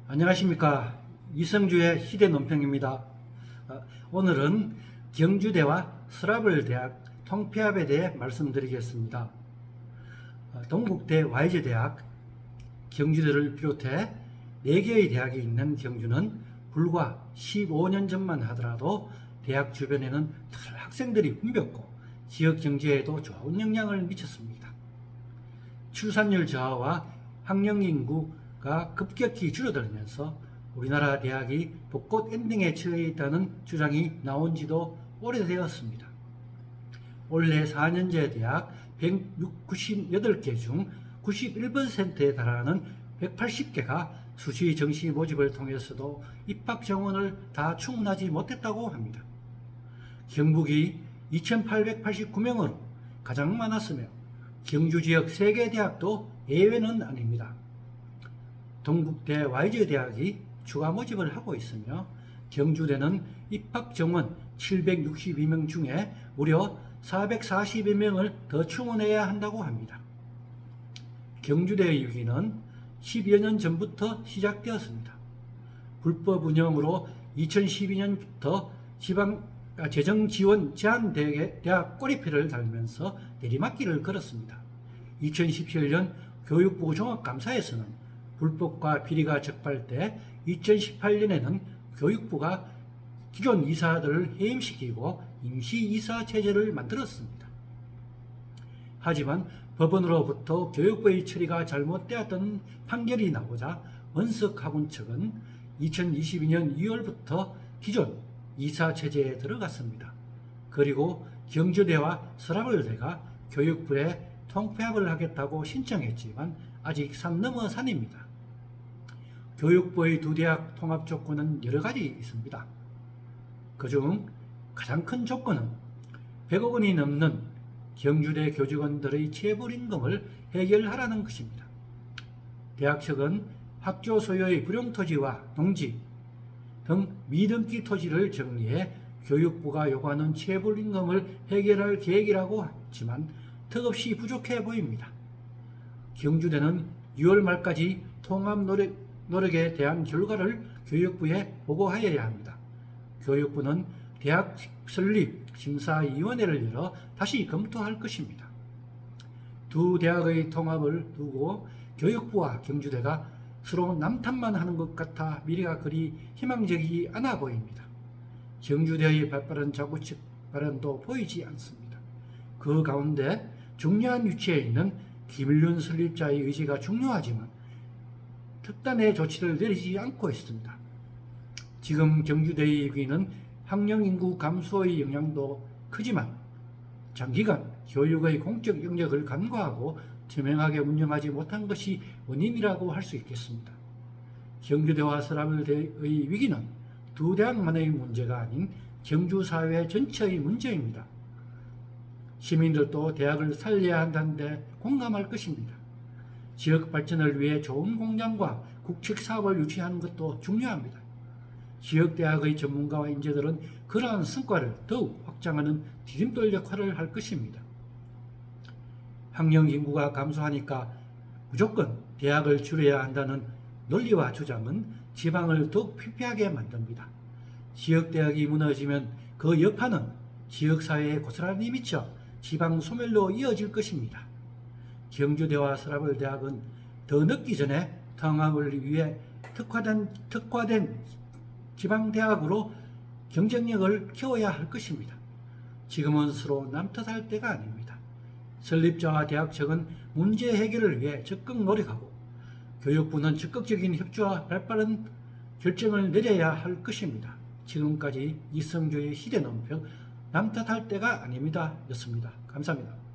안녕하십니까. 이성주의 시대논평입니다. 오늘은 경주대와 서라벌대학 통폐합에 대해 말씀드리겠습니다. 동국대 YG대학, 경주대를 비롯해 4개의 대학이 있는 경주는 불과 15년 전만 하더라도 대학 주변에는 학생들이 붐볐고 지역 경제에도 좋은 영향을 미쳤습니다. 출산율 저하와 학령 인구가 급격히 줄어들면서 우리나라 대학이 벚꽃 엔딩에 처해 있다는 주장이 나온 지도 오래되었습니다. 올해 4년제 대학 198개 중 91%에 달하는 180개가 수시 정시 모집을 통해서도 입학 정원을 다 충원하지 못했다고 합니다. 경북이 2889명으로 가장 많았으며 경주 지역 3개 대학도 예외는 아닙니다. 동국대 YG대학이 추가 모집을 하고 있으며 경주대는 입학 정원 762명 중에 무려 440여 더 충원해야 한다고 합니다. 경주대의 위기는 10여 년 전부터 시작되었습니다. 불법 운영으로 2012년부터 재정 지원 제한 대학 꼬리표를 달면서 내리막길을 걸었습니다. 2017년 교육부 종합감사에서는 불법과 비리가 적발돼 2018년에는 교육부가 기존 이사들을 해임시키고 임시이사 체제를 만들었습니다. 하지만 법원으로부터 교육부의 처리가 잘못되었다는 판결이 나오자 원석학원 측은 2022년 2월부터 기존 이사 체제에 들어갔습니다. 그리고 경주대와 서라벌대가 교육부에 통폐합을 하겠다고 신청했지만 아직 산 넘어 산입니다. 교육부의 두 대학 통합 조건은 여러 가지 있습니다. 그중 가장 큰 조건은 100억 원이 넘는 경주대 교직원들의 체불임금을 해결하라는 것입니다. 대학 측은 학교 소유의 불용토지와 농지 등 미등기 토지를 정리해 교육부가 요구하는 체불임금을 해결할 계획이라고 하지만 턱없이 부족해 보입니다. 경주대는 6월 말까지 통합 노력에 대한 결과를 교육부에 보고하여야 합니다. 교육부는 대학 설립 심사위원회를 열어 다시 검토할 것입니다. 두 대학의 통합을 두고 교육부와 경주대가 서로 남탓만 하는 것 같아 미래가 그리 희망적이 않아 보입니다. 경주대의 발빠른 자구책 발언도 보이지 않습니다. 그 가운데 중요한 위치에 있는 김일륜 설립자의 의지가 중요하지만 특단의 조치를 내리지 않고 있습니다. 지금 경주대의 위기는 학령 인구 감소의 영향도 크지만 장기간 교육의 공적 영역을 간과하고 투명하게 운영하지 못한 것이 원인이라고 할 수 있겠습니다. 경주대와 서라벌대의 위기는 두 대학만의 문제가 아닌 경주사회 전체의 문제입니다. 시민들도 대학을 살려야 한다는 데 공감할 것입니다. 지역 발전을 위해 좋은 공장과 국책 사업을 유치하는 것도 중요합니다. 지역대학의 전문가와 인재들은 그러한 성과를 더욱 확장하는 디딤돌 역할을 할 것입니다. 학령 인구가 감소하니까 무조건 대학을 줄여야 한다는 논리와 주장은 지방을 더욱 피폐하게 만듭니다. 지역대학이 무너지면 그 여파는 지역사회에 고스란히 미쳐 지방 소멸로 이어질 것입니다. 경주대와 서라벌대학은 더 늦기 전에 통합을 위해 특화된 지방대학으로 경쟁력을 키워야 할 것입니다. 지금은 서로 남탓할 때가 아닙니다. 설립자와 대학 측은 문제 해결을 위해 적극 노력하고 교육부는 적극적인 협조와 발빠른 결정을 내려야 할 것입니다. 지금까지 이성주의 시대논평 남탓할 때가 아닙니다 였습니다. 감사합니다.